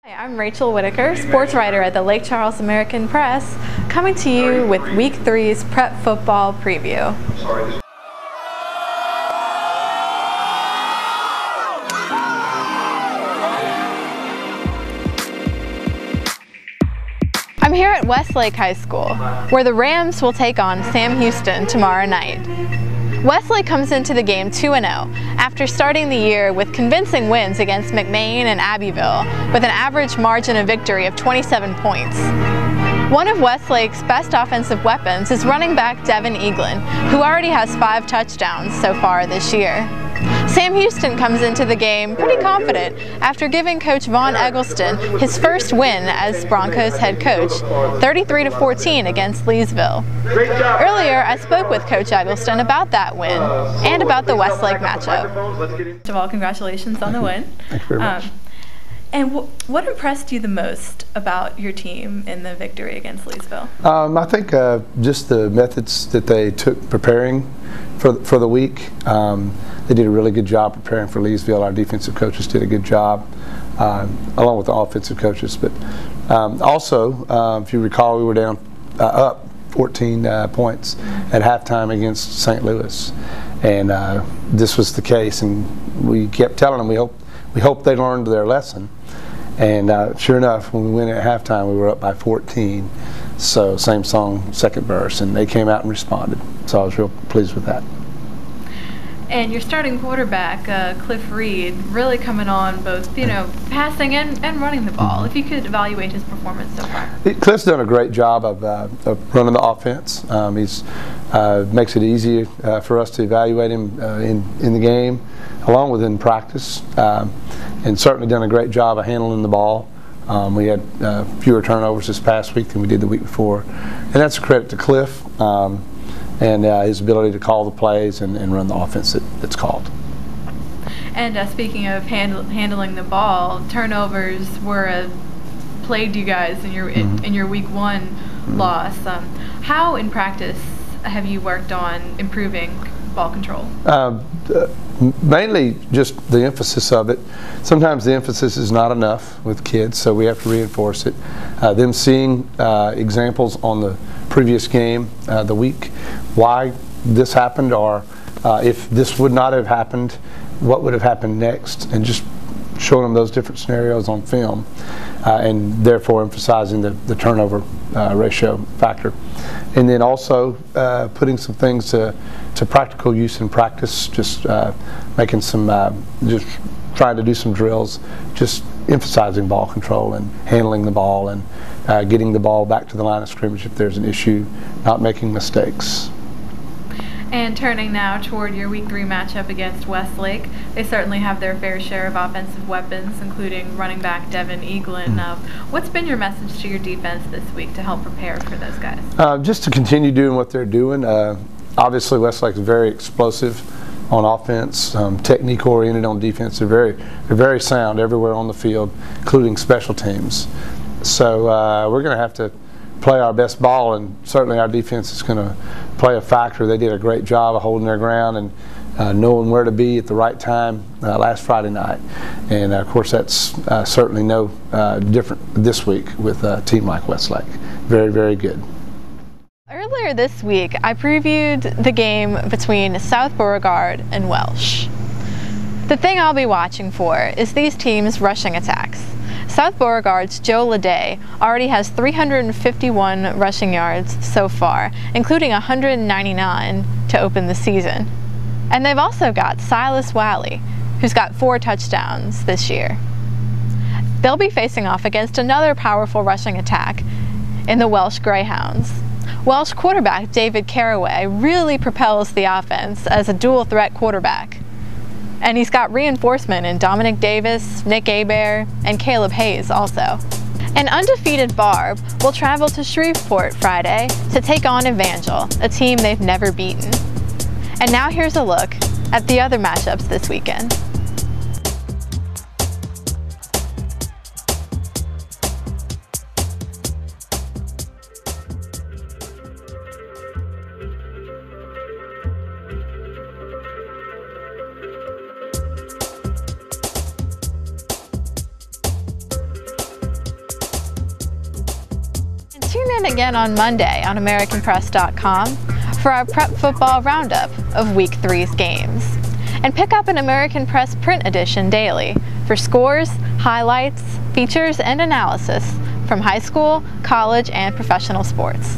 Hi, I'm Rachel Whittaker, sports writer at the Lake Charles American Press, coming to you with Week 3's Prep Football Preview. I'm here at Westlake High School, where the Rams will take on Sam Houston tomorrow night. Westlake comes into the game 2-0 after starting the year with convincing wins against McMain and Abbeville with an average margin of victory of 27 points. One of Westlake's best offensive weapons is running back Vaughn Eggleston, who already has 5 touchdowns so far this year. Sam Houston comes into the game pretty confident after giving Coach Vaughn Eggleston his first win as Broncos head coach, 33-14 against Leesville. Earlier, I spoke with Coach Eggleston about that win and about the Westlake matchup. First of all, congratulations on the win. Thank you very much. And what impressed you the most about your team in the victory against Leesville? I think just the methods that they took preparing for the week. They did a really good job preparing for Leesville. Our defensive coaches did a good job, along with the offensive coaches. But also, if you recall, we were down up 14 points at halftime against St. Louis, and this was the case. And we kept telling them we hope they learned their lesson. And sure enough, when we went at halftime, we were up by 14. So same song, second verse, and they came out and responded. So I was real pleased with that. And your starting quarterback, Cliff Reed, really coming on both, passing and running the ball. If you could evaluate his performance so far. Cliff's done a great job of running the offense. He's makes it easy for us to evaluate him in the game, along with in practice, and certainly done a great job of handling the ball. We had fewer turnovers this past week than we did the week before, and that's a credit to Cliff. And his ability to call the plays and run the offense that's called. And speaking of handling the ball, turnovers plagued you guys in your Week 1 loss. How in practice have you worked on improving ball control? Mainly just the emphasis of it. Sometimes the emphasis is not enough with kids, so we have to reinforce it. Them seeing examples on the previous game, the week, why this happened, or if this would not have happened, what would have happened next, and just showing them those different scenarios on film, and therefore emphasizing the turnover ratio factor. And then also putting some things to practical use in practice, just making some, just trying to do some drills, just emphasizing ball control and handling the ball and getting the ball back to the line of scrimmage if there's an issue, not making mistakes. And turning now toward your Week 3 matchup against Westlake, they certainly have their fair share of offensive weapons, including running back Vaughn Eggleston. What's been your message to your defense this week to help prepare for those guys? Just to continue doing what they're doing. Obviously, Westlake is very explosive on offense, technique-oriented on defense. They're very sound everywhere on the field, including special teams. So we're going to have to play our best ball, and certainly our defense is going to play a factor. They did a great job of holding their ground and knowing where to be at the right time last Friday night. And of course, that's certainly no different this week with a team like Westlake. Very, very good. Earlier this week, I previewed the game between South Beauregard and Welsh. The thing I'll be watching for is these teams' rushing attacks. South Beauregard's Joe Leday already has 351 rushing yards so far, including 199 to open the season. And they've also got Silas Wiley, who's got 4 touchdowns this year. They'll be facing off against another powerful rushing attack in the Welsh Greyhounds. Welsh quarterback David Caraway really propels the offense as a dual-threat quarterback. And he's got reinforcement in Dominic Davis, Nick Hebert, and Caleb Hayes also. An undefeated Barb will travel to Shreveport Friday to take on Evangel, a team they've never beaten. And now here's a look at the other matchups this weekend. in again on Monday on AmericanPress.com for our Prep Football Roundup of Week 3's games. And pick up an American Press print edition daily for scores, highlights, features, and analysis from high school, college, and professional sports.